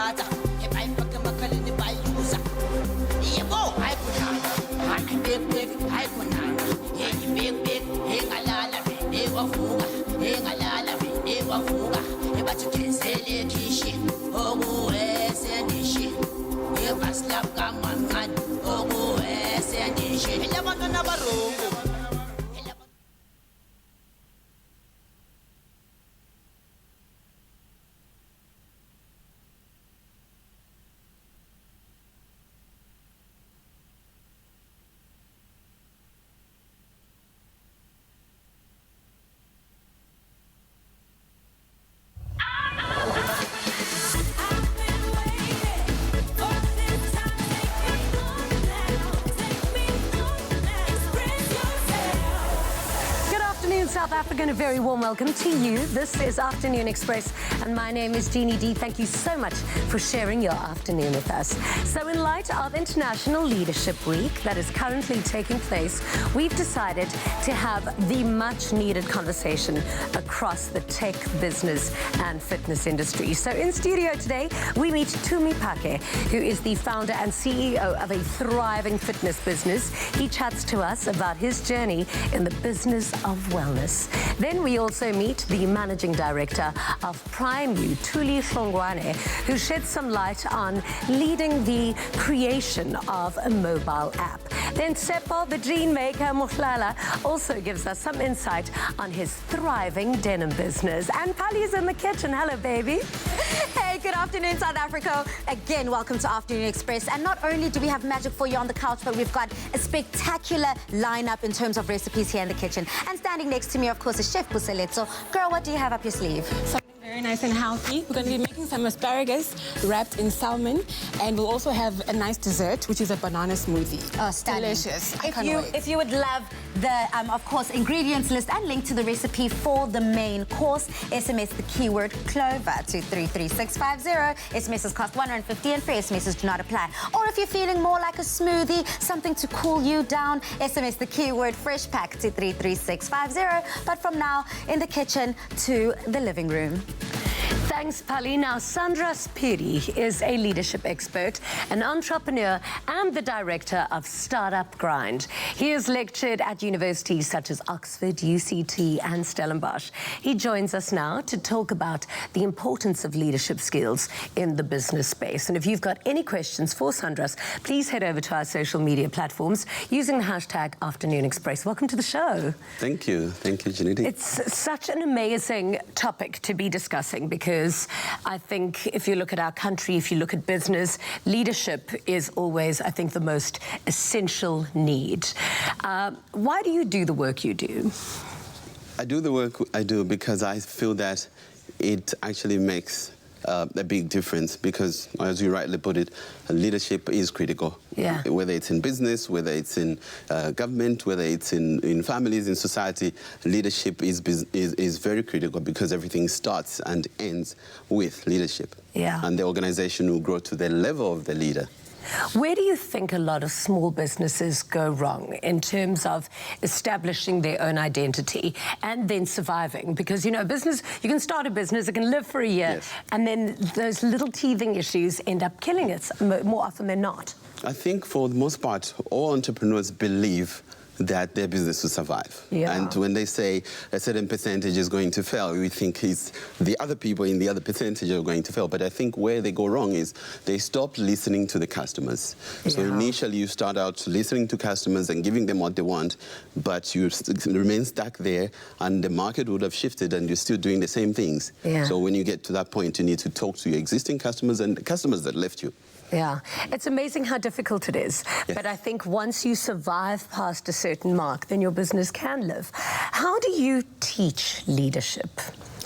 Gaza. If I fuck him, I call it by user. Yeah, go, I put on. I big, I put on. Yeah, big, hey, Galala, they were fuga. Hey, Galala, they were fuga. But you can say it, Kishi. Oh, where's the shit? If I slap, come on, man. Oh, where's the shit? I want another room. South Africa, and a very warm welcome to you. This is Afternoon Express, and my name is Jeannie D. Thank you so much for sharing your afternoon with us. So in light of International Leadership Week that is currently taking place, we've decided to have the much-needed conversation across the tech, business, and fitness industry. So in studio today, we meet Tumi Pake, who is the founder and CEO of a thriving fitness business. He chats to us about his journey in the business of wellness. Then we also meet the managing director of PrimeU, Thuli Hlongwane, who sheds some light on leading the creation of a mobile app. Then Seppo, the dream maker, Mohlala, also gives us some insight on his thriving denim business. And Pali's in the kitchen. Hello, baby. Hey, good afternoon, South Africa. Again, welcome to Afternoon Express. And not only do we have magic for you on the couch, but we've got a spectacular lineup in terms of recipes here in the kitchen. And standing next to me, of course, is Chef Buseletso. Girl, what do you have up your sleeve? Something very nice and healthy. We're going to be making some asparagus wrapped in salmon, and we'll also have a nice dessert, which is a banana smoothie. Oh, stunning. Delicious. I can't wait. If you would love the, of course, ingredients list and link to the recipe for the main course, SMS the keyword Clover to 33650. SMSs cost 150 and free SMSs do not apply. Or if you're feeling more like a smoothie, something to cool you down, SMS the keyword Fresh Pack to 33650. But from now, in the kitchen to the living room. Thanks, Pali. Now, Sandra Spiri is a leadership expert, an entrepreneur, and the director of Startup Grind. He has lectured at universities such as Oxford, UCT, and Stellenbosch. He joins us now to talk about the importance of leadership skills in the business space. And if you've got any questions for Sandra, please head over to our social media platforms using the hashtag Afternoon Express. Welcome to the show. Thank you, Janine. It's such an amazing topic to be discussing because I think if you look at our country, if you look at business, leadership is always, I think, the most essential need. Why do you do the work you do? I do the work I do because I feel that it actually makes a big difference because, as you rightly put it, leadership is critical. Yeah. Whether it's in business, whether it's in government, whether it's in families, in society, leadership is very critical because everything starts and ends with leadership. Yeah. And the organization will grow to the level of the leader. Where do you think a lot of small businesses go wrong in terms of establishing their own identity and then surviving? Because, you know, business, you can start a business, it can live for a year, yes, and then those little teething issues end up killing it more often than not. I think for the most part, all entrepreneurs believe that their business will survive. Yeah. And when they say a certain percentage is going to fail, we think it's the other people in the other percentage are going to fail. But I think where they go wrong is they stop listening to the customers. Yeah. So initially you start out listening to customers and giving them what they want, but you remain stuck there and the market would have shifted and you're still doing the same things. Yeah. So when you get to that point, you need to talk to your existing customers and the customers that left you. Yeah, it's amazing how difficult it is. Yes. But I think once you survive past a certain mark, then your business can live. How do you teach leadership?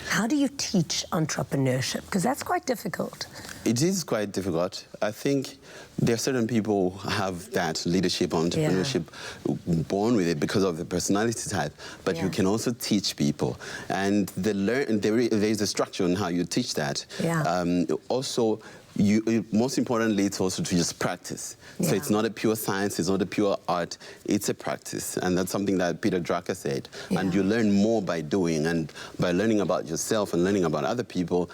How do you teach entrepreneurship? Because that's quite difficult. It is quite difficult. I think there are certain people who have that leadership, entrepreneurship, born with it because of the personality type. But you can also teach people. And there is a structure on how you teach that. Yeah. Also, most importantly, it's also to just practice. So it's not a pure science, it's not a pure art, it's a practice. And that's something that Peter Drucker said. And you learn more by doing and by learning about yourself and learning about other people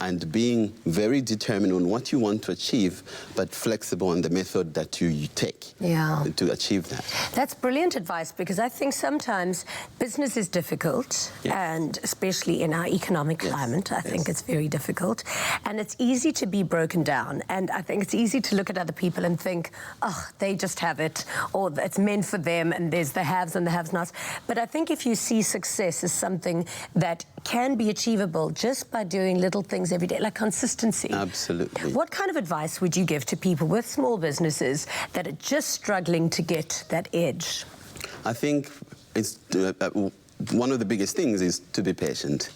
and being very determined on what you want to achieve, but flexible on the method that you take to achieve that. That's brilliant advice, because I think sometimes business is difficult, and especially in our economic climate, I think it's very difficult, and it's easy to be broken down, and I think it's easy to look at other people and think, oh, they just have it, or it's meant for them, and there's the haves and the have-nots. But I think if you see success as something that can be achievable just by doing little things every day, like consistency. Absolutely. What kind of advice would you give to people with small businesses that are just struggling to get that edge? I think it's one of the biggest things is to be patient,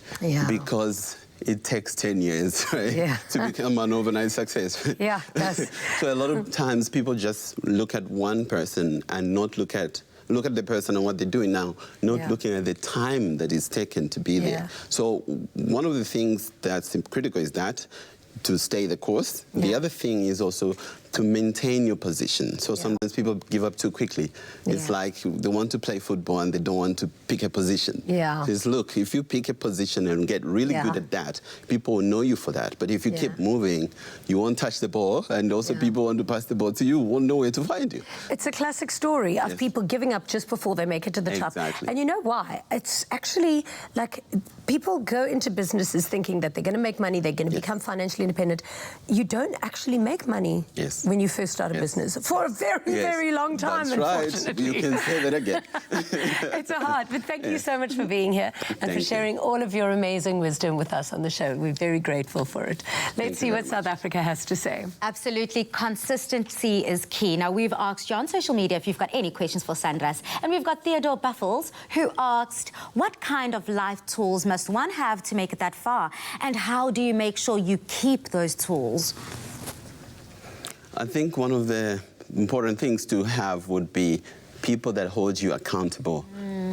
because it takes 10 years, right, to become an overnight success. Yeah, it does. So a lot of times people just look at one person and not look at the person and what they're doing now, not looking at the time that it's taken to be there. So one of the things that's critical is that to stay the course. The other thing is also to maintain your position. So sometimes people give up too quickly. It's like they want to play football and they don't want to pick a position. Because look, if you pick a position and get really good at that, people will know you for that. But if you keep moving, you won't touch the ball, and also people want to pass the ball to you, won't know where to find you. It's a classic story of people giving up just before they make it to the top. And you know why? It's actually like people go into businesses thinking that they're going to make money, they're going to become financially independent. You don't actually make money when you first start a business for a very, very long time, unfortunately. You can say that again. It's hard, but thank you so much for being here and for sharing all of your amazing wisdom with us on the show. We're very grateful for it. Let's see what South Africa has to say. Absolutely. Consistency is key. Now, we've asked you on social media if you've got any questions for Sandras, and we've got Theodore Buffles, who asked, what kind of life tools must one have to make it that far? And how do you make sure you keep those tools? I think one of the important things to have would be people that hold you accountable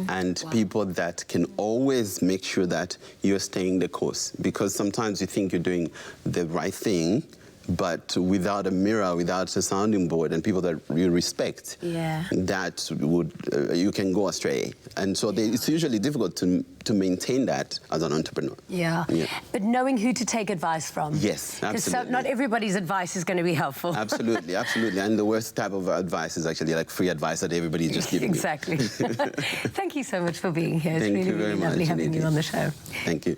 and people that can always make sure that you're staying the course. Because sometimes you think you're doing the right thing, but without a mirror, without a sounding board, and people that you respect, that would you can go astray. And so it's usually difficult to maintain that as an entrepreneur. But knowing who to take advice from. Yes, absolutely. Because not everybody's advice is going to be helpful. Absolutely, absolutely. And the worst type of advice is actually like free advice that everybody just gives Exactly. Thank you so much for being here. Thank it's you really, very really lovely much, having you on the show. Thank you.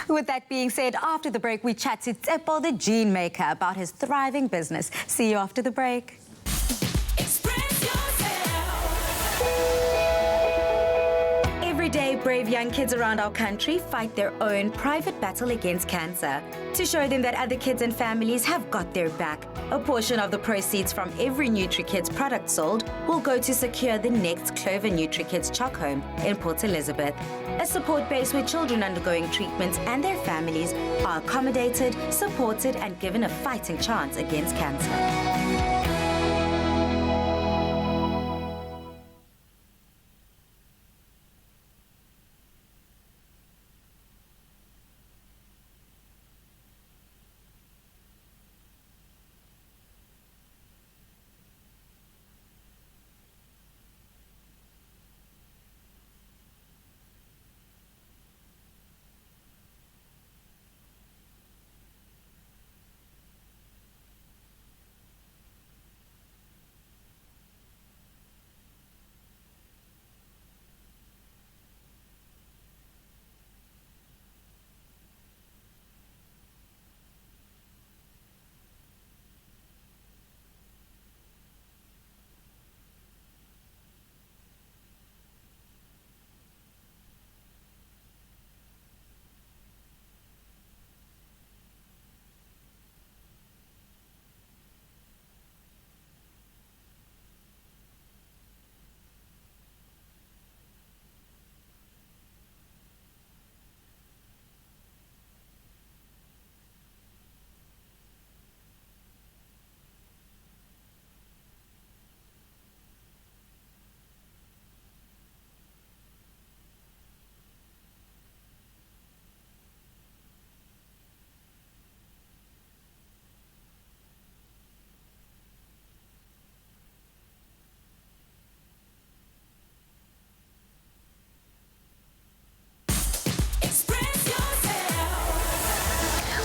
With that being said, after the break, we chat to Tsepo the Gene Maker about his thriving business. See you after the break. Every day, brave young kids around our country fight their own private battle against cancer. To show them that other kids and families have got their back, a portion of the proceeds from every NutriKids product sold will go to secure the next Clover NutriKids Choc Home in Port Elizabeth, a support base where children undergoing treatments and their families are accommodated, supported, and given a fighting chance against cancer.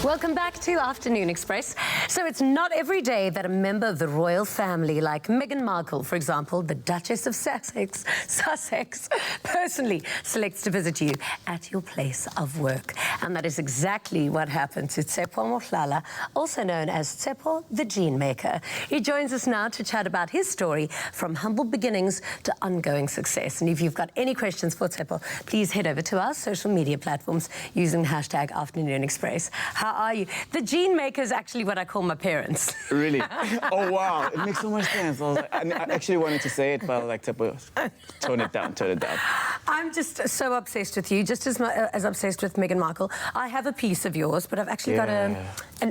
Welcome back to Afternoon Express. So it's not every day that a member of the royal family, like Meghan Markle, for example, the Duchess of Sussex, personally selects to visit you at your place of work. And that is exactly what happened to Tsepo Mohlala, also known as Tsepo the Gene Maker. He joins us now to chat about his story from humble beginnings to ongoing success. And if you've got any questions for Tsepo, please head over to our social media platforms using the hashtag Afternoon Express. How are you? The Gene Maker is actually what I call my parents. Really? Oh, wow. It makes so much sense. I actually wanted to say it, but I was like, tone it down. I'm just so obsessed with you, just as obsessed with Meghan Markle. I have a piece of yours, but I've actually got an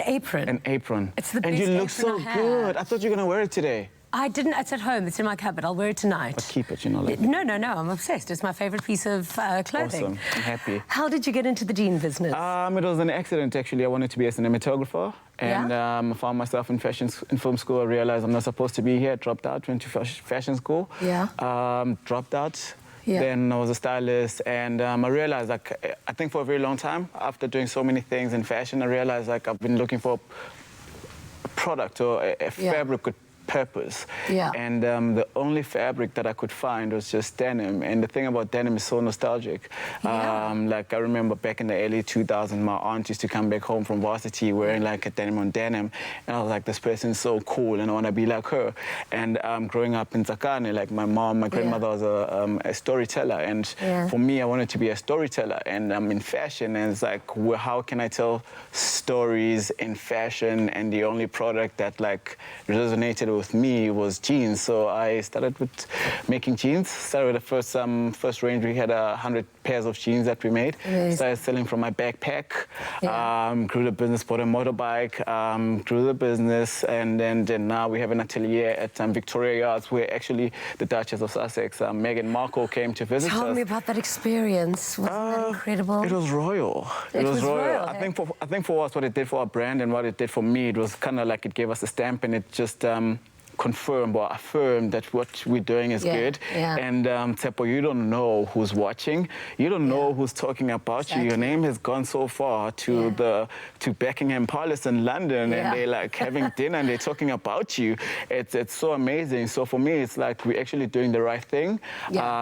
apron. An apron. It's the and best you look apron so I have. good. I thought you were going to wear it today. I didn't. It's at home. It's in my cupboard. I'll wear it tonight. But keep it, like... No. I'm obsessed. It's my favorite piece of clothing. Awesome. I'm happy. How did you get into the jean business? It was an accident, actually. I wanted to be a cinematographer. And I found myself in film school. I realized I'm not supposed to be here. Dropped out, went to fashion school. Yeah. Dropped out. Yeah. Then I was a stylist, and I realized, like, I think for a very long time, after doing so many things in fashion, I realized, like, I've been looking for a product or a fabric with purpose. Yeah. And the only fabric that I could find was just denim. And the thing about denim is so nostalgic. Yeah. Like, I remember back in the early 2000s, my aunt used to come back home from varsity wearing like a denim on denim. And I was like, this person's so cool and I want to be like her. And growing up in Tsakane, like my grandmother was a storyteller. And for me, I wanted to be a storyteller. And I'm in fashion, and it's like, well, how can I tell stories in fashion? And the only product that like resonated with me was jeans. So I started with making jeans. Started with the first range. We had 100 pairs of jeans that we made. Amazing. Started selling from my backpack. Grew the business, bought a motorbike, grew the business, and then now we have an atelier at Victoria Yards, where actually the Duchess of Sussex, Meghan Markle, came to visit us. Tell me about that experience. Wasn't that incredible? It was royal. It was royal. I think for us, what it did for our brand and what it did for me, it was kind of like it gave us a stamp, and it just confirmed or affirmed that what we're doing is good. Yeah. And Tsepo, you don't know who's watching. You don't know who's talking about you. Your name has gone so far to Buckingham Palace in London, and they're like having dinner and they're talking about you. It's so amazing. So for me, it's like we're actually doing the right thing.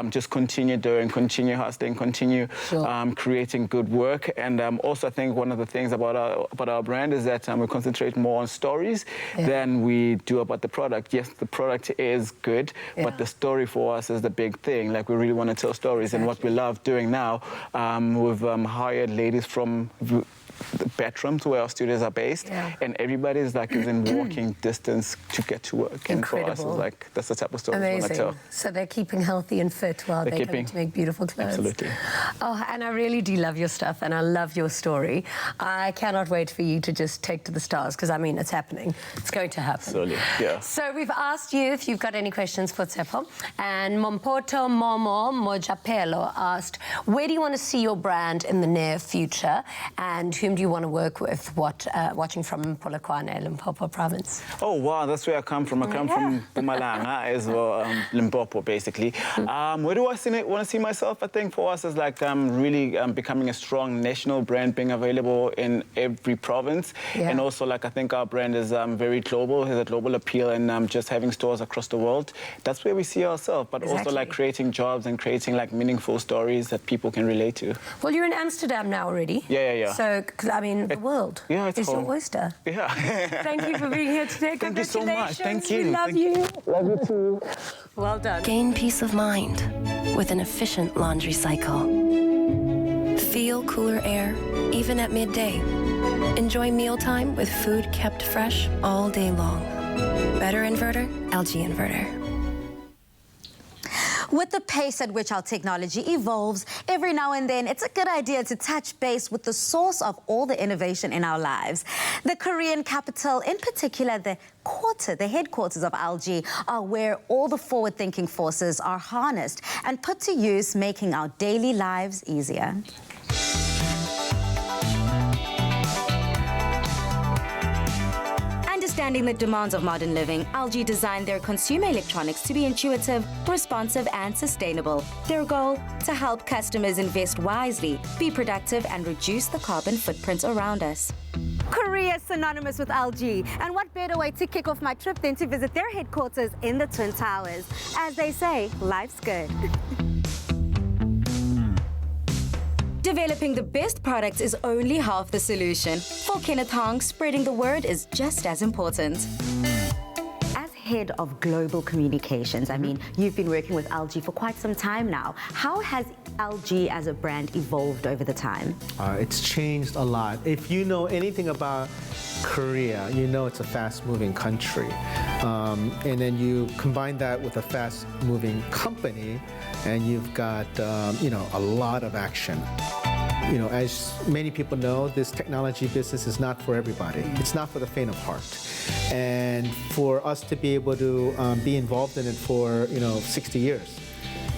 Just continue doing, continue hustling, continue creating good work. And also, I think one of the things about our brand is that we concentrate more on stories than we do about the product. Yes, the product is good, but the story for us is the big thing. Like, we really want to tell stories, and what we love doing now, we've hired ladies from the bedrooms where our studios are based, and everybody is like is in walking distance to get to work. And for us, it's like that's the type of story we want to tell. So they're keeping healthy and fit while they're going to make beautiful clothes. Absolutely. Oh, and I really do love your stuff, and I love your story. I cannot wait for you to just take to the stars, because I mean, it's happening. It's going to happen. Absolutely. Yeah. So we've asked you if you've got any questions for Tsepo, and Mompoto Momo Mojapelo asked, where do you want to see your brand in the near future, and whom do you want to work with? Watching from Polokwane, Limpopo province. Oh, wow, that's where I come from. I come from Mpumalanga as well, Limpopo, basically. Where do I want to see myself? I think for us is like really becoming a strong national brand, being available in every province. And also, like, I think our brand is very global, has a global appeal, and just having stores across the world. That's where we see ourselves, but also like creating jobs and creating like meaningful stories that people can relate to. Well, you're in Amsterdam now already. Yeah. So, I mean, the world is home. your oyster. Yeah. Thank you for being here today. Thank you so much. Thank you. We love you. Love you too. Well done. Gain peace of mind with an efficient laundry cycle. Feel cooler air, even at midday. Enjoy mealtime with food kept fresh all day long. Better inverter, LG Inverter. With the pace at which our technology evolves, every now and then it's a good idea to touch base with the source of all the innovation in our lives. The Korean capital, in particular the headquarters of LG, are where all the forward-thinking forces are harnessed and put to use, making our daily lives easier. Understanding the demands of modern living, LG designed their consumer electronics to be intuitive, responsive, and sustainable. Their goal? To help customers invest wisely, be productive, and reduce the carbon footprint around us. Korea is synonymous with LG, and what better way to kick off my trip than to visit their headquarters in the Twin Towers? As they say, life's good. Developing the best products is only half the solution. For Kenneth Hong, spreading the word is just as important. As head of global communications, I mean, you've been working with LG for quite some time now. How has LG as a brand evolved over the time? It's changed a lot. If you know anything about Korea, you know it's a fast-moving country. And then you combine that with a fast-moving company, and you've got, a lot of action. As many people know, this technology business is not for everybody. It's not for the faint of heart. And for us to be able to be involved in it for, 60 years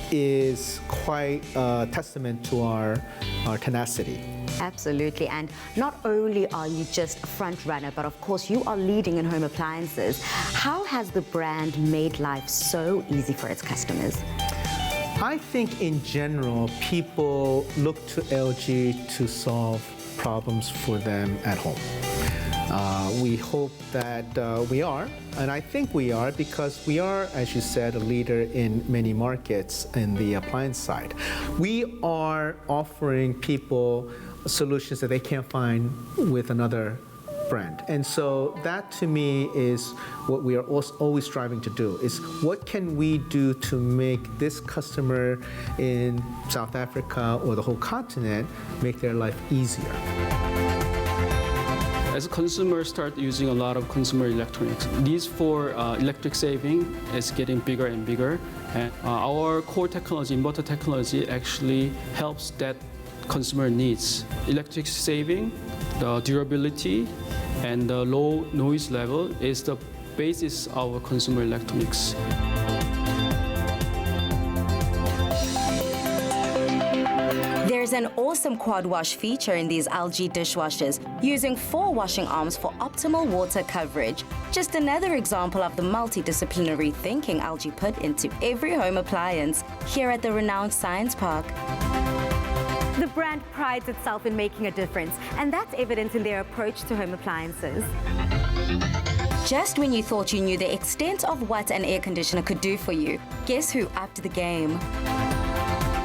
is quite a testament to our tenacity. Absolutely, and not only are you just a front runner, but of course you are leading in home appliances. How has the brand made life so easy for its customers? I think in general, people look to LG to solve problems for them at home. We hope that we are, and I think we are, because we are, as you said, a leader in many markets in the appliance side. We are offering people solutions that they can't find with another brand. And so that to me is what we are always striving to do, is what can we do to make this customer in South Africa or the whole continent make their life easier. As consumers start using a lot of consumer electronics, needs for electric saving is getting bigger and bigger. And our core technology, inverter technology, actually helps that consumer needs. Electric saving, the durability, and the low noise level is the basis of consumer electronics. There's an awesome quad wash feature in these LG dishwashers, using 4 washing arms for optimal water coverage. Just another example of the multidisciplinary thinking LG put into every home appliance here at the renowned Science Park. The brand prides itself in making a difference, and that's evident in their approach to home appliances. Just when you thought you knew the extent of what an air conditioner could do for you, guess who upped the game?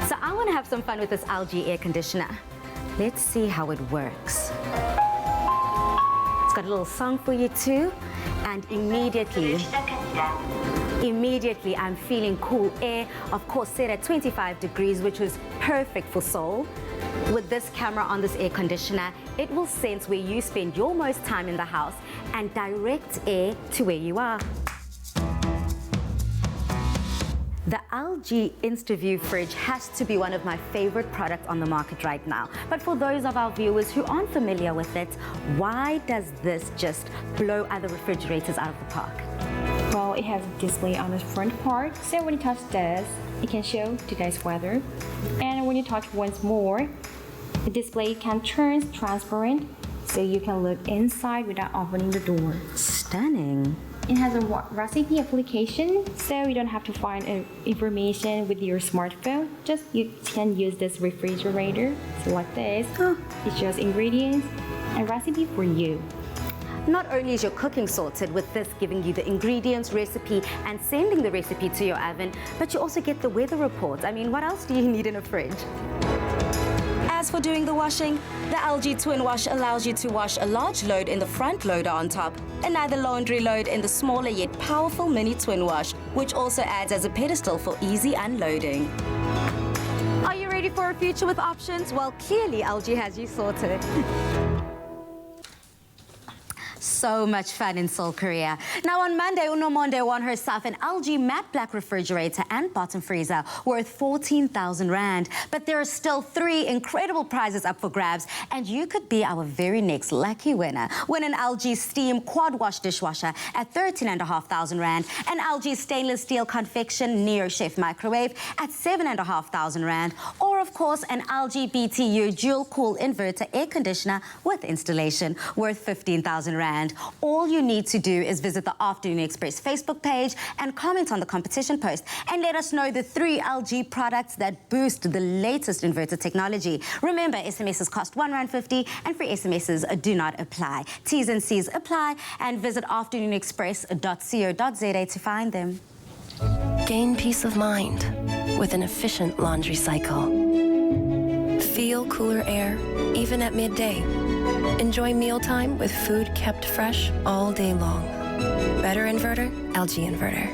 So I want to have some fun with this LG air conditioner. Let's see how it works. It's got a little song for you too, and immediately I'm feeling cool air, of course set at 25 degrees, which is perfect for Seoul. With this camera on this air conditioner, it will sense where you spend your most time in the house and direct air to where you are. The LG InstaView fridge has to be one of my favorite products on the market right now. But for those of our viewers who aren't familiar with it, why does this just blow other refrigerators out of the park? Well, it has a display on the front part, so when you touch this, it can show today's weather. And when you touch once more, the display can turn transparent, so you can look inside without opening the door. Stunning. It has a recipe application, so you don't have to find information with your smartphone. Just you can use this refrigerator. So like this, it shows ingredients and recipe for you. Not only is your cooking sorted with this giving you the ingredients, recipe, and sending the recipe to your oven, but you also get the weather report. I mean, what else do you need in a fridge? As for doing the washing, the LG Twin Wash allows you to wash a large load in the front loader on top, another laundry load in the smaller yet powerful mini Twin Wash, which also adds as a pedestal for easy unloading. Are you ready for a future with options? Well, clearly LG has you sorted. So much fun in Seoul, Korea. Now on Monday, Unomonde won herself an LG matte black refrigerator and bottom freezer worth 14,000 Rand. But there are still 3 incredible prizes up for grabs, and you could be our very next lucky winner. Win an LG Steam quad wash dishwasher at 13,500 Rand, an LG stainless steel convection Neo Chef microwave at 7,500 Rand, or of course, an LGBTU dual-cool inverter air conditioner with installation worth 15,000 Rand. All you need to do is visit the Afternoon Express Facebook page and comment on the competition post and let us know the 3 LG products that boost the latest inverter technology. Remember, SMSs cost R1.50 and free SMSs do not apply. T's and C's apply, and visit afternoonexpress.co.za to find them. Gain peace of mind with an efficient laundry cycle. Feel cooler air even at midday. Enjoy mealtime with food kept fresh all day long. Better inverter, LG Inverter.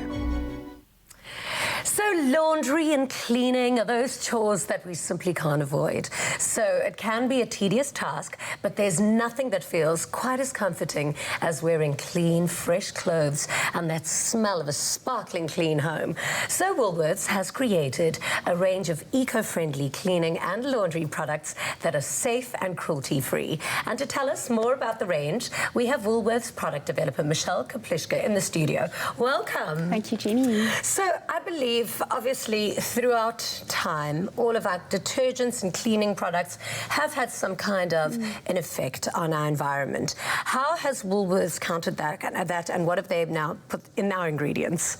So laundry and cleaning are those chores that we simply can't avoid. So it can be a tedious task, but there's nothing that feels quite as comforting as wearing clean, fresh clothes and that smell of a sparkling clean home. So Woolworths has created a range of eco-friendly cleaning and laundry products that are safe and cruelty-free. And to tell us more about the range, we have Woolworths product developer Michelle Kaplishka in the studio. Welcome. Thank you, Jeannie. So I believe, obviously, throughout time, all of our detergents and cleaning products have had some kind of an effect on our environment. How has Woolworths countered that and what have they now put in our ingredients?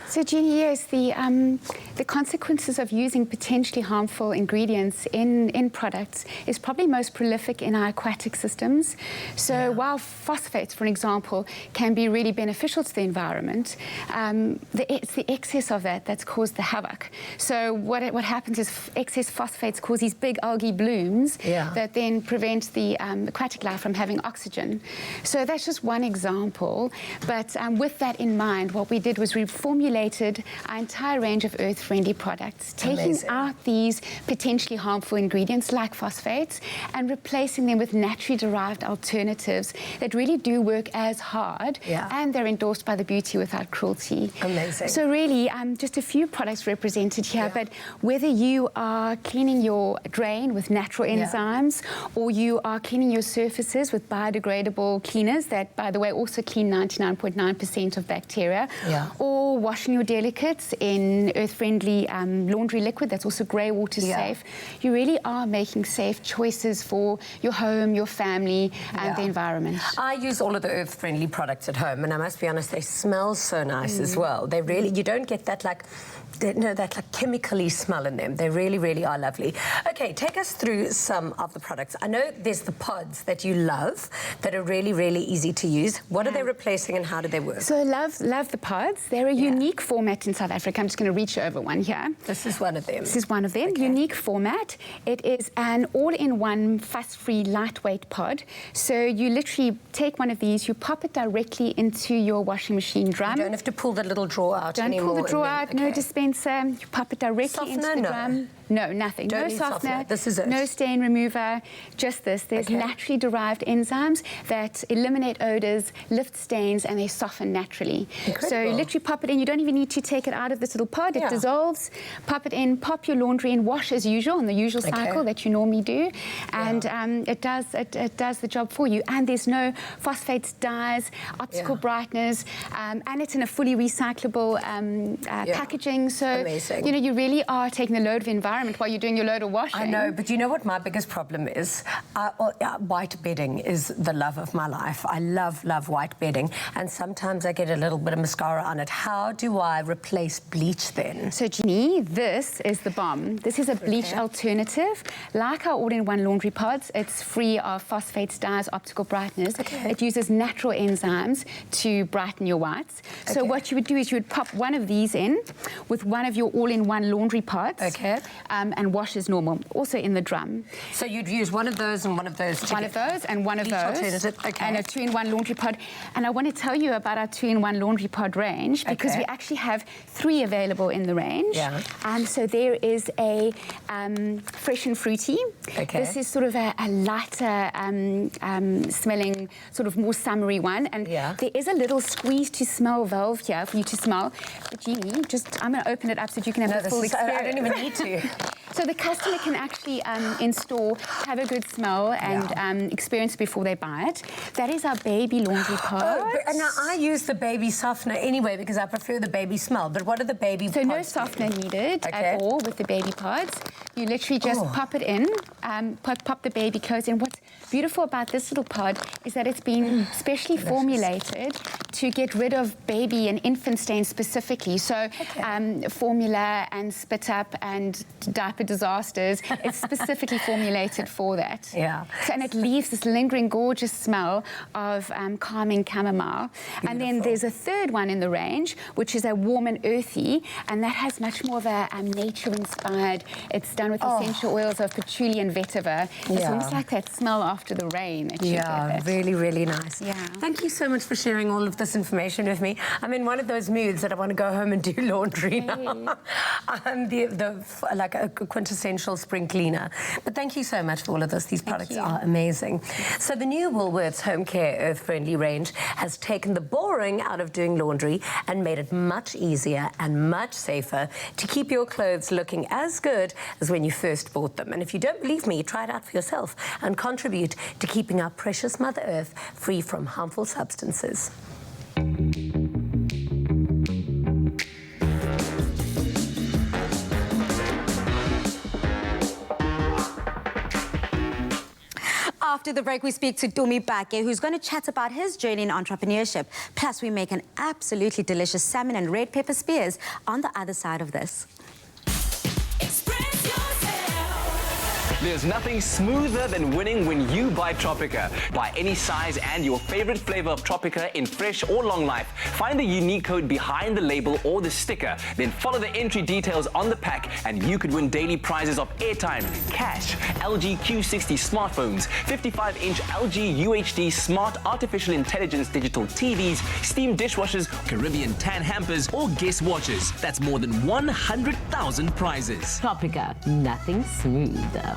So, Jeannie, yes, the consequences of using potentially harmful ingredients in products is probably most prolific in our aquatic systems. So while phosphates, for example, can be really beneficial to the environment, it's the excess of that that's caused the havoc. So what happens is excess phosphates cause these big algae blooms that then prevent the aquatic life from having oxygen. So that's just one example. But with that in mind, what we did was we formulated our entire range of earth-friendly products, taking out these potentially harmful ingredients like phosphates and replacing them with naturally derived alternatives that really do work as hard, and they're endorsed by the Beauty Without Cruelty. Amazing. So really, just a few products represented here, but whether you are cleaning your drain with natural enzymes or you are cleaning your surfaces with biodegradable cleaners that, by the way, also clean 99.9% of bacteria, or washing your delicates in earth-friendly laundry liquid that's also grey water safe, you really are making safe choices for your home, your family, and the environment. I use all of the earth-friendly products at home, and I must be honest, they smell so nice as well. They really, you don't get that like chemically smell in them. They really, really are lovely. Okay, take us through some of the products. I know there's the pods that you love that are really, really easy to use. What are they replacing and how do they work? So love the pods. They're a unique format in South Africa. I'm just going to reach over one here. This is one of them. This is one of them. Okay. Unique format. It is an all-in-one fuss-free lightweight pod. So you literally take one of these, you pop it directly into your washing machine drum. You don't have to pull the little drawer out anymore. Don't pull the drawer out, no dispenser. You pop it directly into the drum. No, nothing. Don't no need softener. This is it. No stain remover. Just this. There's naturally derived enzymes that eliminate odors, lift stains, and they soften naturally. Incredible. So you literally pop it in. You don't even need to take it out of this little pod. It dissolves. Pop it in. Pop your laundry in. Wash as usual on the usual cycle that you normally do, and it does the job for you. And there's no phosphates, dyes, optical brighteners, and it's in a fully recyclable packaging. So you know you really are taking the load of the environment while you're doing your load of washing. I know, but you know what my biggest problem is? White bedding is the love of my life. I love white bedding, and sometimes I get a little bit of mascara on it. How do I replace bleach then? So, Jeannie, this is the bomb. This is a bleach alternative. Like our all-in-one laundry pods, it's free of phosphates, dyes, optical brighteners. It uses natural enzymes to brighten your whites. So what you would do is you would pop one of these in with one of your all-in-one laundry pods. And wash as normal, also in the drum. So you'd use one of those and one of those together? One of those and one of those. And a 2-in-1 laundry pod. And I want to tell you about our 2-in-1 laundry pod range because we actually have 3 available in the range. So there is a fresh and fruity. This is sort of a lighter smelling, sort of more summery one. And there is a little squeeze to smell valve here for you to smell. But Jeannie, I'm going to open it up so that you can have the full experience. I don't even need to. So the customer can actually in store have a good smell and experience before they buy it. That is our baby laundry pod. Now I use the baby softener anyway because I prefer the baby smell. But what are the baby pods? So no softener needed at all with the baby pods. You literally just pop it in, pop the baby clothes in. What's beautiful about this little pod is that it's been specially formulated to get rid of baby and infant stains specifically. So formula and spit up and diaper disasters, it's specifically formulated for that. Yeah. So, and it leaves this lingering, gorgeous smell of calming chamomile. Beautiful. And then there's a third one in the range, which is a warm and earthy, and that has much more of a nature-inspired. It's done with essential oils of patchouli and vetiver. It's almost like that smell after the rain. Really, really nice. Yeah. Thank you so much for sharing all of this information with me. I'm in one of those moods that I want to go home and do laundry now. I'm like a quintessential spring cleaner. But thank you so much for all of this. These products are amazing. So the new Woolworths Home Care Earth-Friendly range has taken the boring out of doing laundry and made it much easier and much safer to keep your clothes looking as good as when you first bought them. And if you don't believe me, try it out for yourself and contribute to keeping our precious Mother Earth free from harmful substances. After the break, we speak to Tumi Pake, who's going to chat about his journey in entrepreneurship. Plus, we make an absolutely delicious salmon and red pepper spears on the other side of this. There's nothing smoother than winning when you buy Tropica. Buy any size and your favorite flavor of Tropica in fresh or long life. Find the unique code behind the label or the sticker. Then follow the entry details on the pack and you could win daily prizes of airtime, cash, LG Q60 smartphones, 55-inch LG UHD smart artificial intelligence digital TVs, steam dishwashers, Caribbean tan hampers, or guest watches. That's more than 100,000 prizes. Tropica, nothing smoother.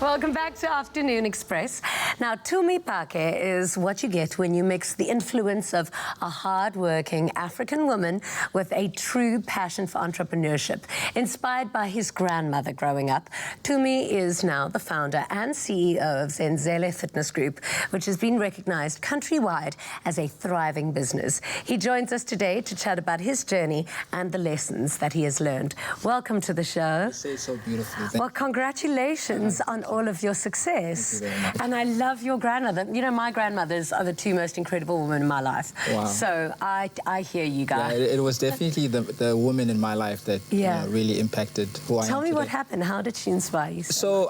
Welcome back to Afternoon Express. Now, Tumi Pake is what you get when you mix the influence of a hard-working African woman with a true passion for entrepreneurship. Inspired by his grandmother growing up, Tumi is now the founder and CEO of Zenzele Fitness Group, which has been recognized countrywide as a thriving business. He joins us today to chat about his journey and the lessons that he has learned. Welcome to the show. You say it so beautifully. Well, congratulations on all of your success. Thank you very much. And I love your grandmother. You know, my grandmothers are the two most incredible women in my life. Wow. So I hear you guys. Yeah, it was definitely the woman in my life that really impacted who I am Tell me today. what happened. How did she inspire you? So,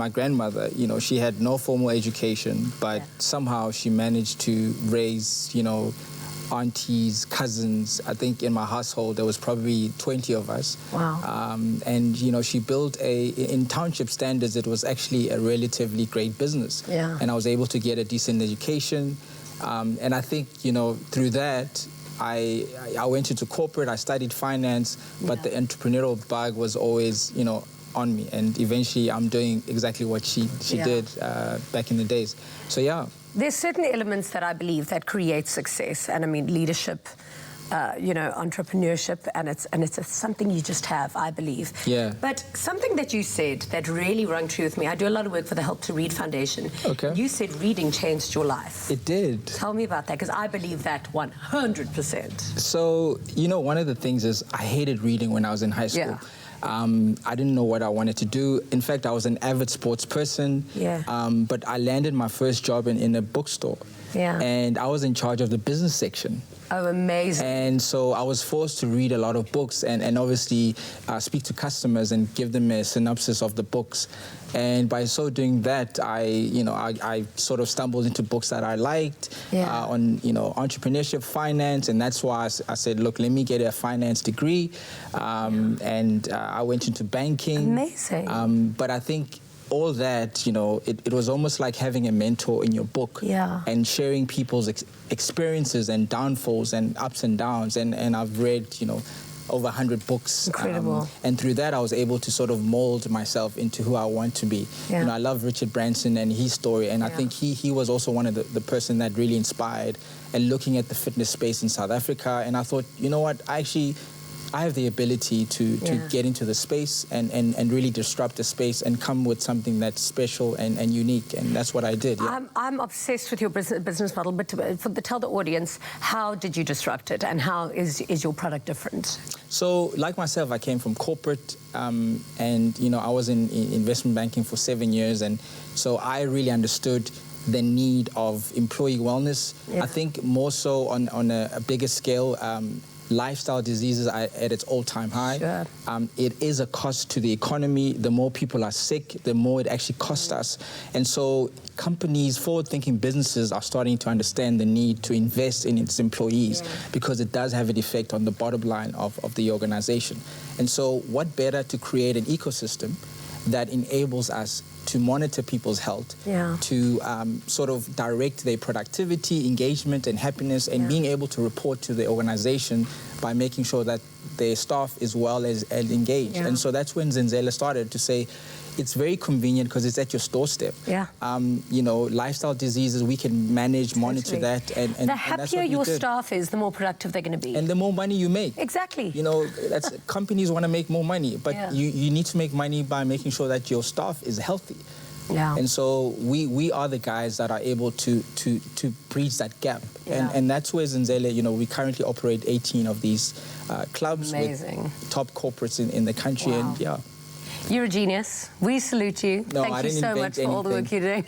my grandmother, she had no formal education, but somehow she managed to raise, aunties, cousins. I think in my household there was probably 20 of us. Wow. And she built in township standards, it was actually a relatively great business. Yeah. And I was able to get a decent education. And I think, through that, I went into corporate, I studied finance, but the entrepreneurial bug was always, on me. And eventually I'm doing exactly what she did back in the days. So, yeah. There's certain elements that I believe that create success, and I mean leadership, entrepreneurship, and it's something you just have, I believe. Yeah. But something that you said that really rang true with me. I do a lot of work for the Help to Read Foundation. Okay. You said reading changed your life. It did. Tell me about that, because I believe that 100%. So, one of the things is I hated reading when I was in high school. Yeah. I didn't know what I wanted to do. In fact, I was an avid sports person. Yeah. But I landed my first job in a bookstore. Yeah. And I was in charge of the business section. Oh, amazing. And so I was forced to read a lot of books and obviously speak to customers and give them a synopsis of the books. And by so doing that, I sort of stumbled into books that I liked on, entrepreneurship, finance. And that's why I said, look, let me get a finance degree. And I went into banking. Amazing. But I think all that, it was almost like having a mentor in your book and sharing people's experiences and downfalls and ups and downs. And I've read, over 100 books. Incredible. And through that, I was able to sort of mold myself into who I want to be. Yeah. I love Richard Branson and his story. And I think he was also one of the person that really inspired and looking at the fitness space in South Africa. And I thought, you know what, I have the ability to get into the space and really disrupt the space and come with something that's special and unique, and that's what I did. Yeah. I'm obsessed with your business model, but tell the audience, how did you disrupt it, and how is your product different? So, like myself, I came from corporate, and I was in investment banking for 7 years, and so I really understood the need of employee wellness. I think more so on a bigger scale. Lifestyle diseases are at its all-time high. Sure. It is a cost to the economy. The more people are sick, the more it actually costs us. And so companies, forward-thinking businesses are starting to understand the need to invest in its employees because it does have an effect on the bottom line of the organization. And so what better to create an ecosystem that enables us to monitor people's health, to sort of direct their productivity, engagement, and happiness, and being able to report to the organization by making sure that their staff is well as engaged. And so that's when Zenzele started to say, it's very convenient because it's at your doorstep. Yeah. Lifestyle diseases, we can manage, monitor that. And the happier your staff is, the more productive they're going to be. And the more money you make. Exactly. That's companies want to make more money, but you need to make money by making sure that your staff is healthy. Yeah. And so we are the guys that are able to bridge that gap. And that's where Zenzele, we currently operate 18 of these clubs with top corporates in the country. Wow. And You're a genius. We salute you. No, Thank you so much for all the work you're doing.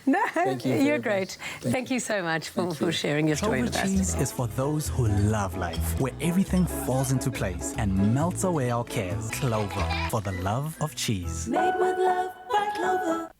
No, Thank you you're great. Thank you so much for sharing your story with us. Clover Cheese is for those who love life, where everything falls into place and melts away our cares. Clover, for the love of cheese. Made with love by Clover.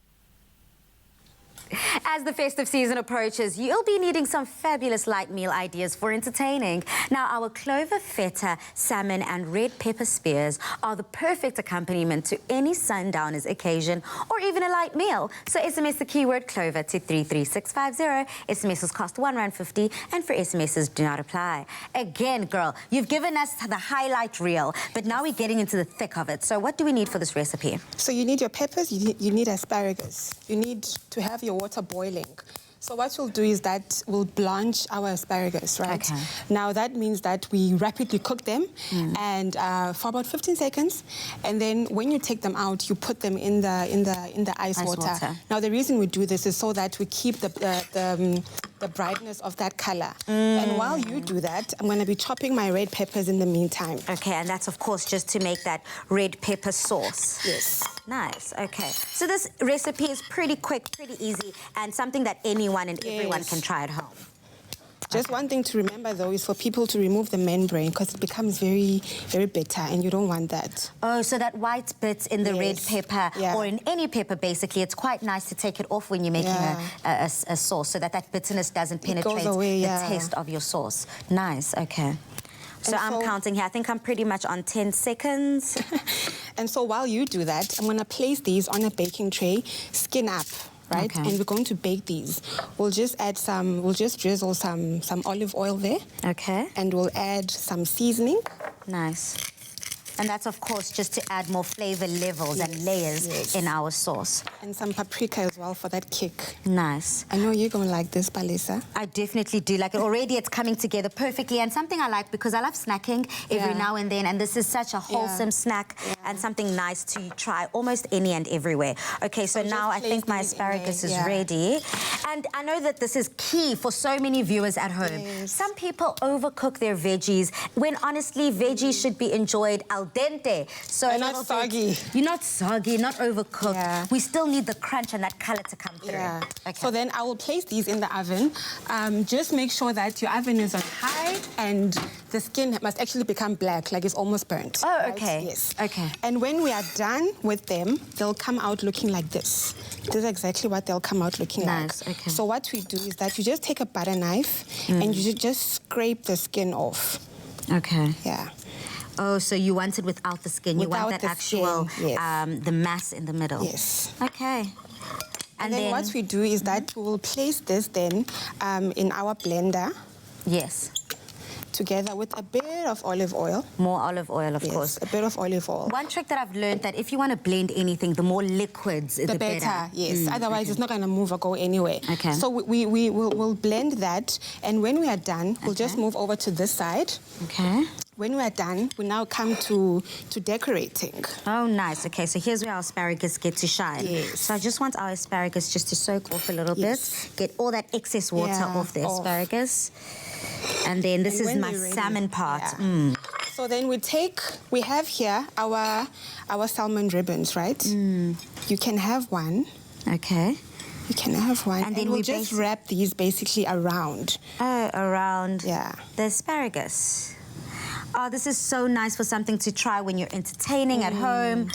As the festive season approaches, you'll be needing some fabulous light meal ideas for entertaining. Now, our clover feta, salmon and red pepper spears are the perfect accompaniment to any sundowner's occasion or even a light meal. So SMS the keyword clover to 33650. SMSs cost R1.50 and for SMSs do not apply. Again, girl, you've given us the highlight reel, but now we're getting into the thick of it. So what do we need for this recipe? So you need your peppers, you need asparagus. You need to have your water boiling. So what we'll do is that we'll blanch our asparagus, right? Okay. Now that means that we rapidly cook them and for about 15 seconds, and then when you take them out, you put them in the ice water. Now the reason we do this is so that we keep the brightness of that color. And while you do that, I'm going to be chopping my red peppers in the meantime. Okay, and that's of course just to make that red pepper sauce. Yes. Nice, okay. So this recipe is pretty quick, pretty easy, and something that anyone and everyone can try at home. Just one thing to remember, though, is for people to remove the membrane because it becomes very, very bitter, and you don't want that. Oh, so that white bit in the red pepper, or in any pepper, basically, it's quite nice to take it off when you're making a sauce so that that bitterness doesn't penetrate the taste of your sauce. Nice, okay. So I'm counting here. I think I'm pretty much on 10 seconds. And so while you do that, I'm going to place these on a baking tray, skin up. Right, and we're going to bake these. We'll just add we'll just drizzle some olive oil there. Okay. And we'll add some seasoning. Nice. And that's, of course, just to add more flavor levels and layers in our sauce. And some paprika as well for that kick. Nice. I know you're going to like this, Palesa. I definitely do like it. Already it's coming together perfectly. And something I like, because I love snacking every now and then, and this is such a wholesome snack and something nice to try almost any and everywhere. Okay, so now I think my asparagus is ready. And I know that this is key for so many viewers at home. Some people overcook their veggies when honestly veggies should be enjoyed al dente. So and not soggy. You're not soggy, not overcooked. We still need the crunch and that color to come through. Okay. So then I will place these in the oven. Just make sure that your oven is on high and the skin must actually become black, like it's almost burnt. Oh, right? okay. Yes. Okay. And when we are done with them, they'll come out looking like this. This is exactly what they'll come out looking like. Okay. So what we do is that you just take a butter knife and you just scrape the skin off. Okay. Yeah. Oh, so you want it without the skin. You want that actual, the mass in the middle. Yes. Okay. And then what we do is that we will place this then in our blender. Yes. Together with a bit of olive oil. More olive oil, of course. A bit of olive oil. One trick that I've learned that if you want to blend anything, the more liquids, the better. Yes. Otherwise, it's not going to move or go anywhere. Okay. So we'll blend that, and when we are done, we'll just move over to this side. Okay. When we are done, we now come to decorating. Oh, nice. Okay, so here's where our asparagus get to shine. Yes. So I just want our asparagus just to soak off a little bit, get all that excess water off the asparagus. And then this is my salmon part. So then we have here our salmon ribbons, right? You can have one. Okay. You can have one. And then we'll just wrap these basically around. Oh, around the asparagus. Oh, this is so nice for something to try when you're entertaining at home.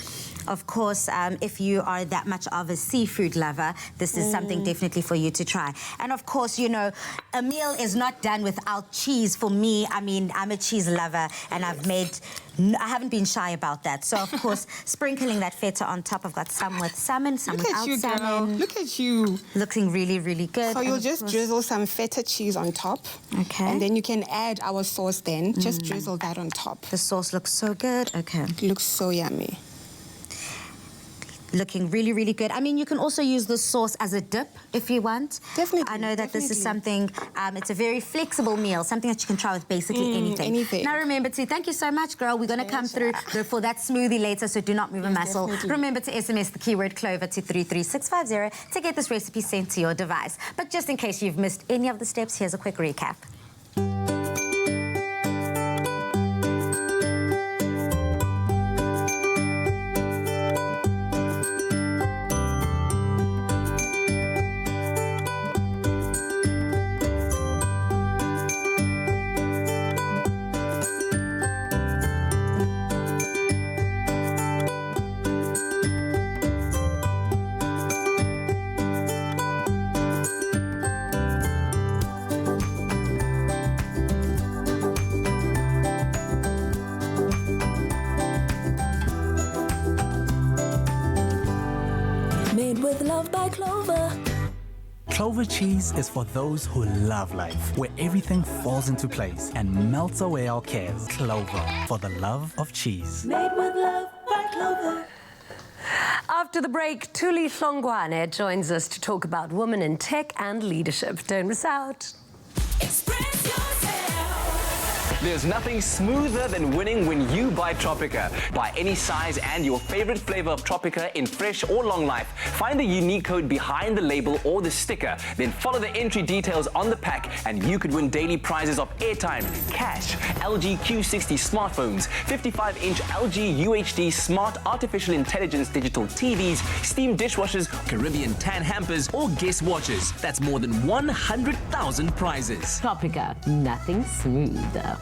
Of course, if you are that much of a seafood lover, this is something definitely for you to try. And of course, you know, a meal is not done without cheese. For me, I mean, I'm a cheese lover, and I haven't been shy about that. So, of course, sprinkling that feta on top. I've got some with salmon, some without salmon. Girl. Look at you. Looking really, really good. So you'll just drizzle some feta cheese on top. Okay. And then you can add our sauce then. Just drizzle that on top. The sauce looks so good. Okay. It looks so yummy. Looking really, really good. I mean, you can also use this sauce as a dip if you want. Definitely. I know that this is something, it's a very flexible meal, something that you can try with basically anything. Now remember to, thank you so much, girl. We're going to come through for that smoothie later, so do not move a muscle. Definitely. Remember to SMS the keyword clover to 33650 to get this recipe sent to your device. But just in case you've missed any of the steps, here's a quick recap. Made with love by Clover. Clover cheese is for those who love life, where everything falls into place and melts away our cares. Clover, for the love of cheese. Made with love by Clover. After the break, Thuli Hlongwane joins us to talk about women in tech and leadership. Don't miss out. There's nothing smoother than winning when you buy Tropica. Buy any size and your favorite flavor of Tropica in fresh or long life. Find the unique code behind the label or the sticker. Then follow the entry details on the pack and you could win daily prizes of airtime, cash, LG Q60 smartphones, 55-inch LG UHD smart artificial intelligence digital TVs, steam dishwashers, Caribbean tan hampers, or guest watches. That's more than 100,000 prizes. Tropica, nothing smoother.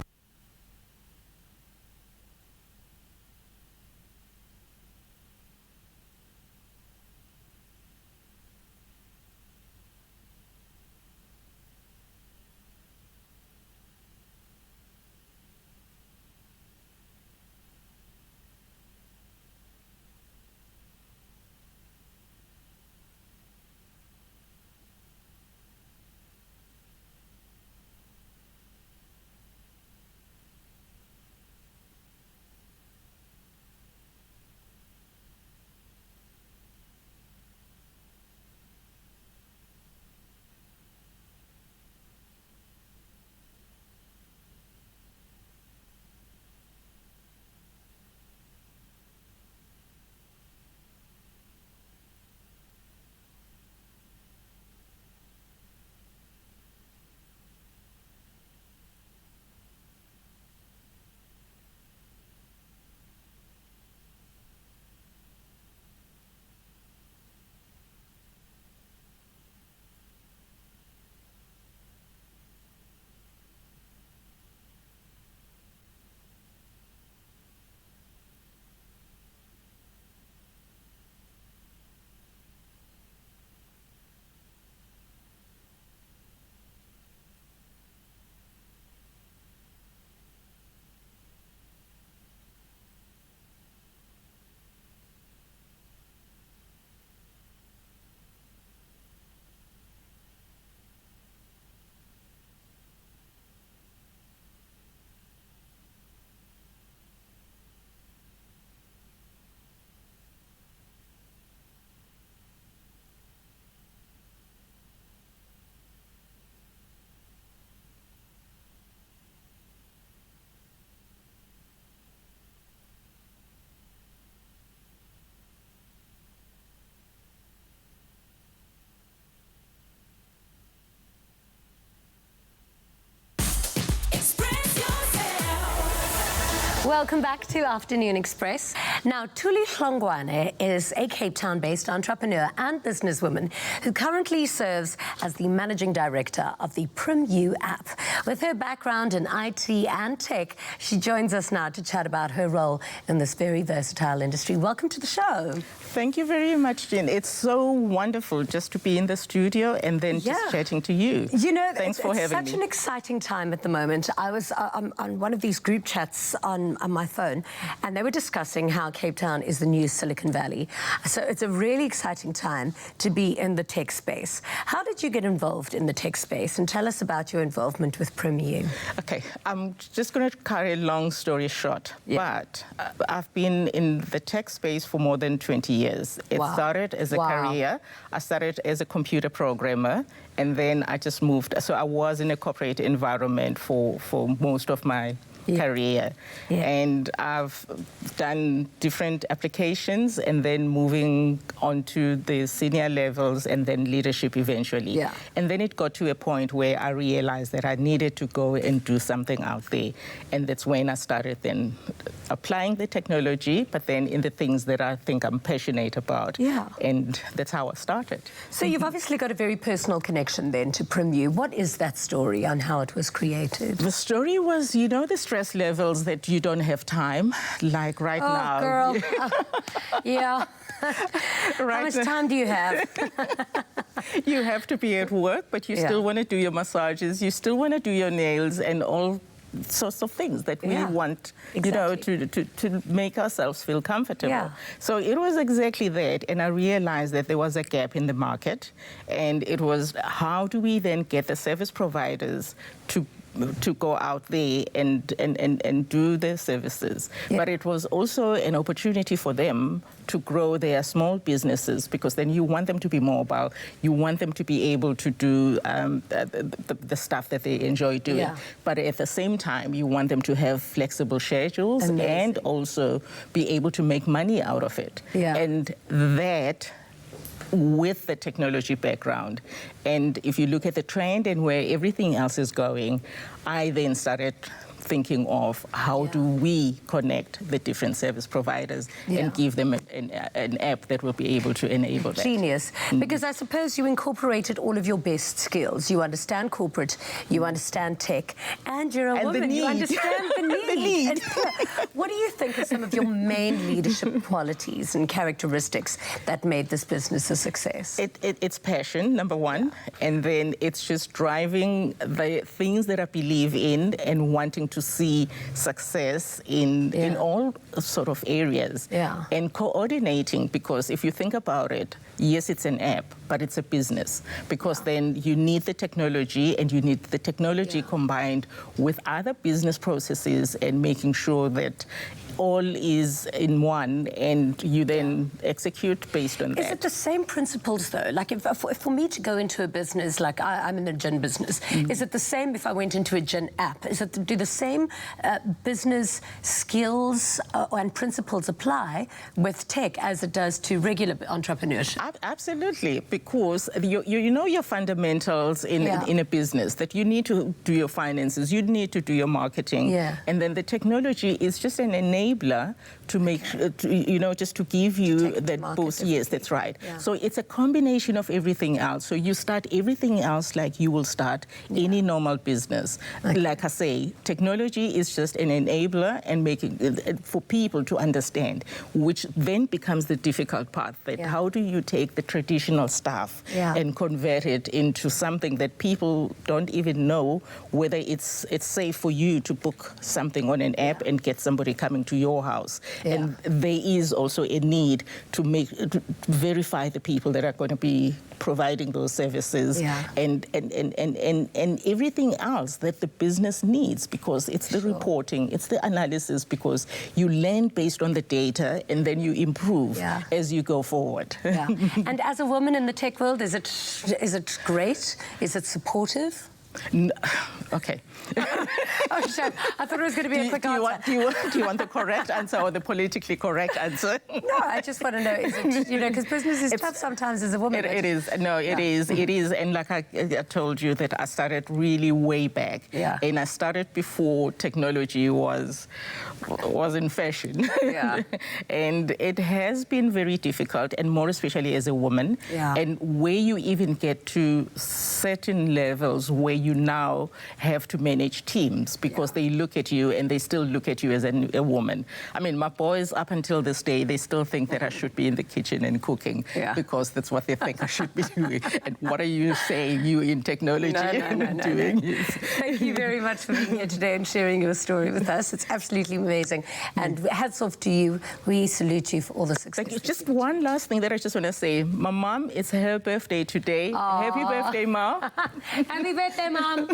Welcome back to Afternoon Express. Now, Thuli Hlongwane is a Cape Town-based entrepreneur and businesswoman who currently serves as the managing director of the PrimU app. With her background in IT and tech, she joins us now to chat about her role in this very versatile industry. Welcome to the show. Thank you very much, Jean. It's so wonderful just to be in the studio and then just chatting to you. You know, thanks for having me. It's such an exciting time at the moment. I was on one of these group chats on my phone, and they were discussing how Cape Town is the new Silicon Valley. So it's a really exciting time to be in the tech space. How did you get involved in the tech space? And tell us about your involvement with PrimU. Okay, I'm just going to cut a long story short, but I've been in the tech space for more than 20 years. It started as a career. I started as a computer programmer, and then I just moved. So I was in a corporate environment for most of my career. And I've done different applications and then moving on to the senior levels and then leadership eventually. And then it got to a point where I realized that I needed to go and do something out there. And that's when I started then applying the technology, but then in the things that I think I'm passionate about. And that's how I started. So you've obviously got a very personal connection then to PrimU. What is that story on how it was created? The story was, you know, the stress levels that you don't have time, like right now. Oh, girl. How much time do you have? You have to be at work, but you still want to do your massages, you still want to do your nails and all sorts of things that we want, you know, to make ourselves feel comfortable. Yeah. So it was exactly that, and I realized that there was a gap in the market, and it was how do we then get the service providers to go out there and do their services. But it was also an opportunity for them to grow their small businesses, because then you want them to be mobile, you want them to be able to do the stuff that they enjoy doing. Yeah. But at the same time, you want them to have flexible schedules and also be able to make money out of it. Yeah. And that, with the technology background, and if you look at the trend and where everything else is going, I then started thinking of how do we connect the different service providers and give them an app that will be able to enable that. Genius. Because I suppose you incorporated all of your best skills. You understand corporate, you understand tech, and you're a woman. You understand the need. And what do you think are some of your main leadership qualities and characteristics that made this business a success? It's passion, number one, and then it's just driving the things that I believe in and wanting to see success in all sort of areas. And coordinating, because if you think about it, yes, it's an app, but it's a business, because then you need the technology, and you need the technology combined with other business processes and making sure that all is in one, and you then execute based on that. Is it the same principles, though? Like, if for me to go into a business, like I'm in the gin business, is it the same if I went into a gin app? Do the same business skills and principles apply with tech as it does to regular entrepreneurship? Absolutely, because you know your fundamentals in a business, that you need to do your finances, you need to do your marketing, and then the technology is just an enabler to make, just to give you that boost. Yes, that's right. So it's a combination of everything else. So you start everything else like you will start any normal business. Like I say, technology is just an enabler and making it for people to understand, which then becomes the difficult part. That how do you take the traditional stuff and convert it into something that people don't even know whether it's safe for you to book something on an app and get somebody coming to your house. And there is also a need to verify the people that are going to be providing those services and everything else that the business needs, because it's the reporting, it's the analysis, because you learn based on the data and then you improve as you go forward. And as a woman in the tech world, is it great? Is it supportive? Okay. Oh, Chef, I thought it was going to be a quick answer. Do you want the correct answer or the politically correct answer? No, I just want to know, is it, because business is tough sometimes as a woman. It is. No, it is. It is. And like I told you, that I started really way back. And I started before technology was in fashion. And it has been very difficult, and more especially as a woman. And where you even get to certain levels where you now have to manage teams, because they look at you and they still look at you as a woman. I mean, my boys, up until this day, they still think that I should be in the kitchen and cooking, because that's what they think I should be doing. And what are you saying, you in technology doing? Yes. Thank you very much for being here today and sharing your story with us. It's absolutely amazing. And hats off to you. We salute you for all the success. Thank you. Just one last thing that I just want to say. My mom, it's her birthday today. Happy birthday, Ma. Happy birthday, Mom.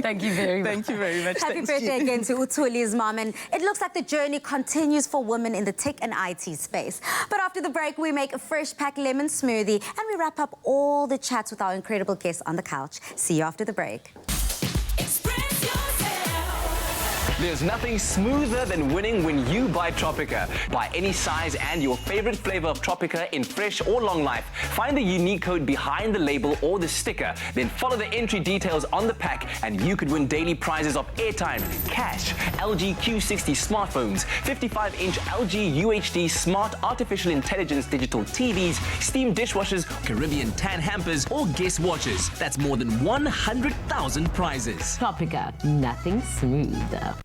Thank you very much. Thank you very much. Happy birthday again to Utuli's mom. And it looks like the journey continues for women in the tech and IT space. But after the break, we make a fresh pack lemon smoothie and we wrap up all the chats with our incredible guests on the couch. See you after the break. There's nothing smoother than winning when you buy Tropica. Buy any size and your favorite flavor of Tropica in fresh or long life. Find the unique code behind the label or the sticker. Then follow the entry details on the pack and you could win daily prizes of airtime, cash, LG Q60 smartphones, 55-inch LG UHD smart artificial intelligence digital TVs, steam dishwashers, Caribbean tan hampers, or guest watches. That's more than 100,000 prizes. Tropica, nothing smoother.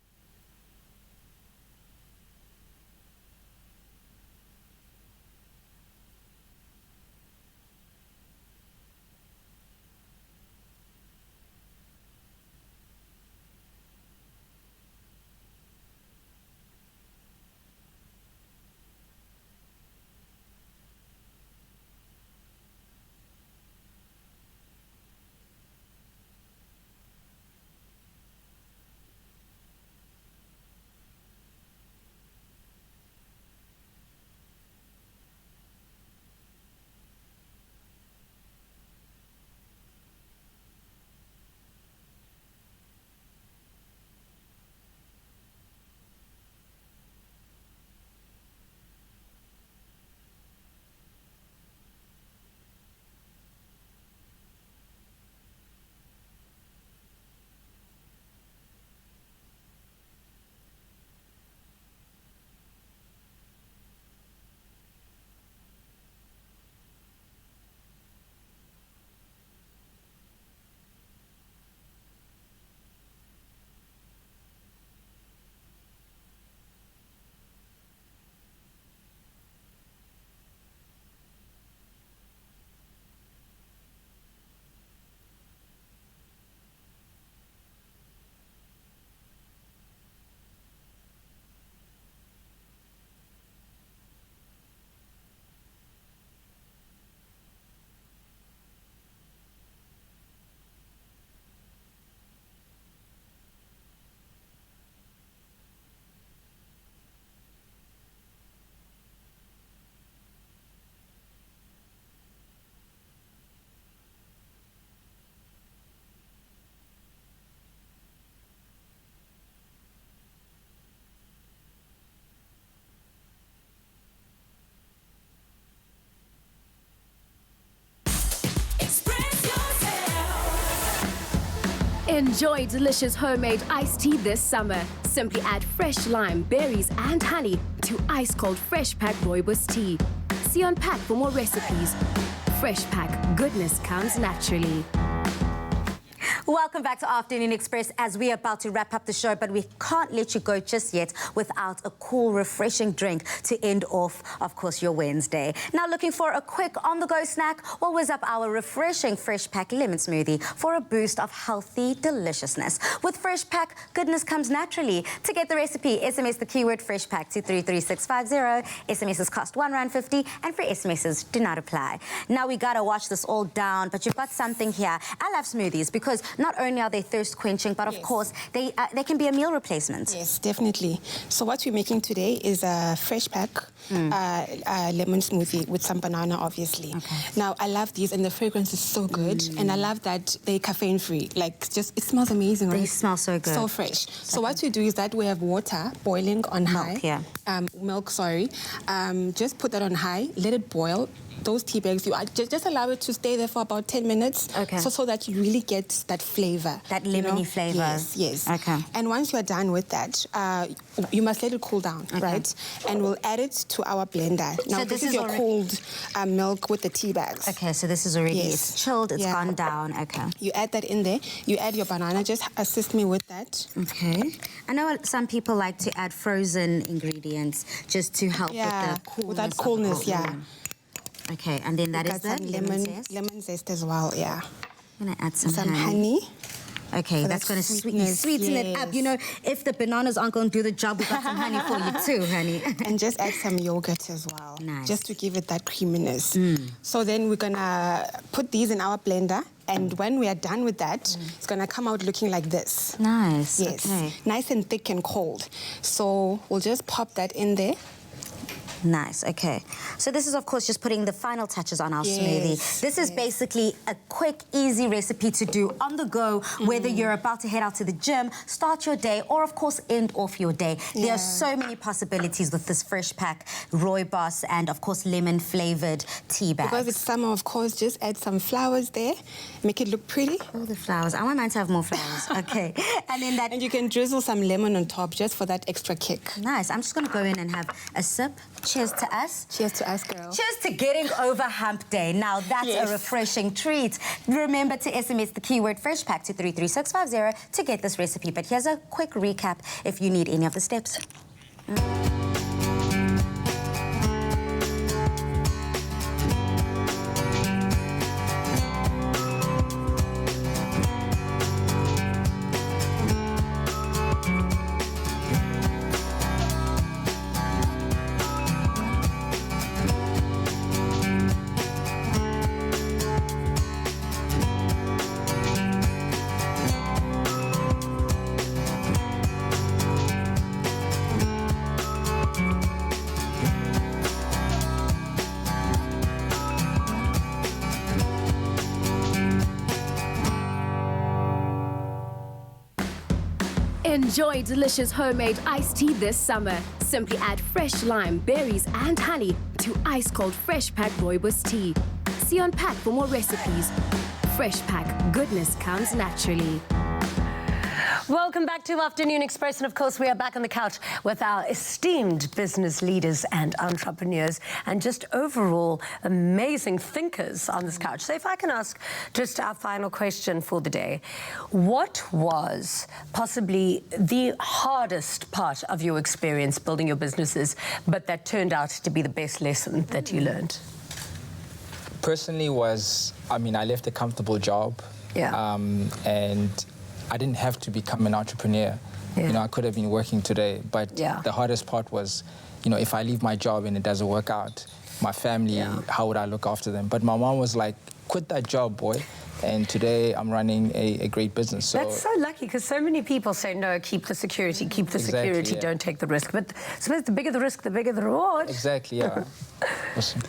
Enjoy delicious homemade iced tea this summer. Simply add fresh lime, berries, and honey to ice-cold Fresh Pack Rooibos tea. See on pack for more recipes. Fresh Pack, goodness comes naturally. Welcome back to Afternoon Express as we're about to wrap up the show, but we can't let you go just yet without a cool, refreshing drink to end off, of course, your Wednesday. Now, looking for a quick on-the-go snack? Well, whiz up our refreshing Fresh Pack lemon smoothie for a boost of healthy deliciousness. With Fresh Pack, goodness comes naturally. To get the recipe, SMS the keyword Fresh Pack to 33650. SMSs cost R1.50 and free SMSs do not apply. Now, we gotta wash this all down, but you've got something here. I love smoothies because not only are they thirst quenching, but of course they can be a meal replacement. Yes, definitely. So what we're making today is a Fresh Pack lemon smoothie with some banana, obviously. Okay. Now I love these, and the fragrance is so good, and I love that they're caffeine free. Like, just it smells amazing. Right? They smell so good. So fresh. So what we do is that we have water boiling on high. Milk, sorry. Just put that on high. Let it boil. Those tea bags, you just allow it to stay there for about 10 minutes. Okay. So that you really get that flavor. That lemony flavor. Yes, yes. Okay. And once you are done with that, you must let it cool down, right? And we'll add it to our blender. Now, so this is your cooled milk with the tea bags. Okay, so this is already, it's chilled, it's gone down. Okay. You add that in there. You add your banana. Just assist me with that. Okay. I know some people like to add frozen ingredients just to help with the coolness. With that coolness, Okay, and then that is the lemon zest as well, yeah. I'm gonna add some honey. Okay, that's going to sweeten it up. You know, if the bananas aren't going to do the job, we've got some honey for you too, honey. And just add some yogurt as well. Nice. Just to give it that creaminess. So then we're going to put these in our blender. And when we are done with that, it's going to come out looking like this. Nice. Yes. Okay. Nice and thick and cold. So we'll just pop that in there. Nice, okay. So this is, of course, just putting the final touches on our smoothie. This is basically a quick, easy recipe to do on the go, whether you're about to head out to the gym, start your day, or, of course, end off your day. There are so many possibilities with this Fresh Pack Rooibos and, of course, lemon-flavoured tea bags. Because it's summer, of course, just add some flowers there, make it look pretty. All the flowers. I want mine to have more flowers. Okay. And then and you can drizzle some lemon on top just for that extra kick. Nice. I'm just going to go in and have a sip. Cheers to us. Cheers to us, girl. Cheers to getting over hump day. Now, that's a refreshing treat. Remember to SMS the keyword Fresh Pack to 33650 to get this recipe. But here's a quick recap if you need any of the steps. Enjoy delicious homemade iced tea this summer. Simply add fresh lime, berries, and honey to ice-cold Fresh Pack Rooibos tea. See on pack for more recipes. Fresh Pack, goodness comes naturally. Welcome back to Afternoon Express, and of course we are back on the couch with our esteemed business leaders and entrepreneurs and just overall amazing thinkers on this couch. So if I can ask just our final question for the day, what was possibly the hardest part of your experience building your businesses, but that turned out to be the best lesson that you learned? Personally I left a comfortable job. And I didn't have to become an entrepreneur. You know, I could have been working today, but the hardest part was, you know, if I leave my job and it doesn't work out, my family, how would I look after them? But my mom was like, quit that job, boy. And today I'm running a great business. So that's so lucky, because so many people say, no, keep the security, don't take the risk. But I suppose the bigger the risk, the bigger the reward. Exactly, yeah. Awesome.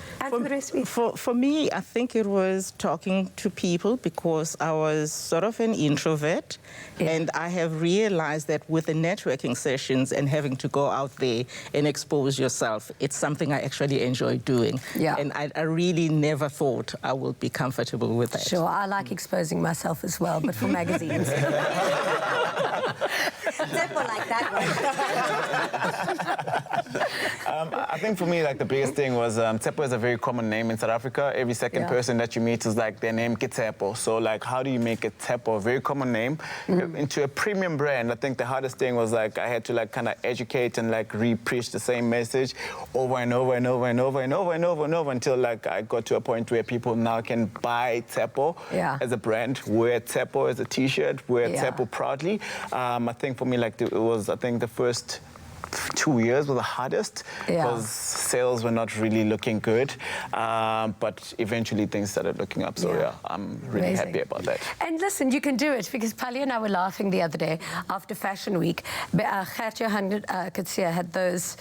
For me, I think it was talking to people, because I was sort of an introvert. And I have realized that with the networking sessions and having to go out there and expose yourself, it's something I actually enjoy doing. And I really never thought I would be comfortable with that. Sure, I like like exposing myself as well, but for magazines. Tsepo like that one. I think for me, like the biggest thing was Tsepo is a very common name in South Africa. Every second person that you meet is like their name Tsepo. So like, how do you make a Tsepo, a very common name, into a premium brand? I think the hardest thing was like I had to like kind of educate and like re-preach the same message over and over and over and over and over and over and over until like I got to a point where people now can buy Tsepo as a brand, wear Tsepo as a T-shirt, wear Tsepo proudly. I think for me, like it was, I think the first 2 years were the hardest because sales were not really looking good, but eventually things started looking up. So I'm really happy about that. And listen, you can do it because Pali and I were laughing the other day after Fashion Week. Gert Johan Coetzee had those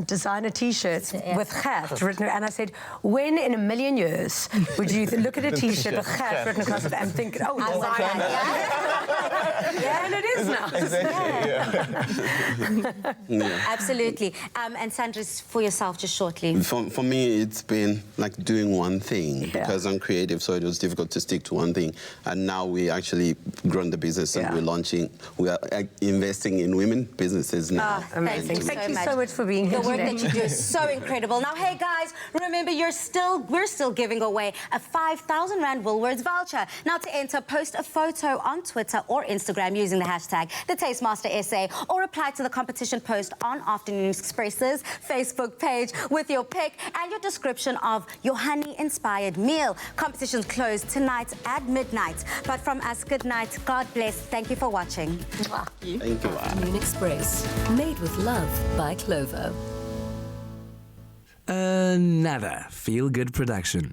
designer T-shirts with Gert written, and I said, when in a million years would you look at a T-shirt with Gert written across it and think, oh, yeah, and it is now. Exactly. Absolutely. And Sandra, for yourself, just shortly. For me, it's been like doing one thing because I'm creative, so it was difficult to stick to one thing. And now we actually grown the business and we are investing in women businesses now. Amazing. Thank you so much for being here today. The work that you do is so incredible. Now, hey guys, remember we're still giving away a 5,000 Rand Woolworths voucher. Now to enter, post a photo on Twitter or Instagram using the hashtag #TheTasteMasterSA or apply to the competition post on Afternoon Express's Facebook page with your pick and your description of your honey-inspired meal. Competitions close tonight at midnight. But from us, good night. God bless. Thank you for watching. Thank you. Afternoon Express, made with love by Clover. Another feel-good production.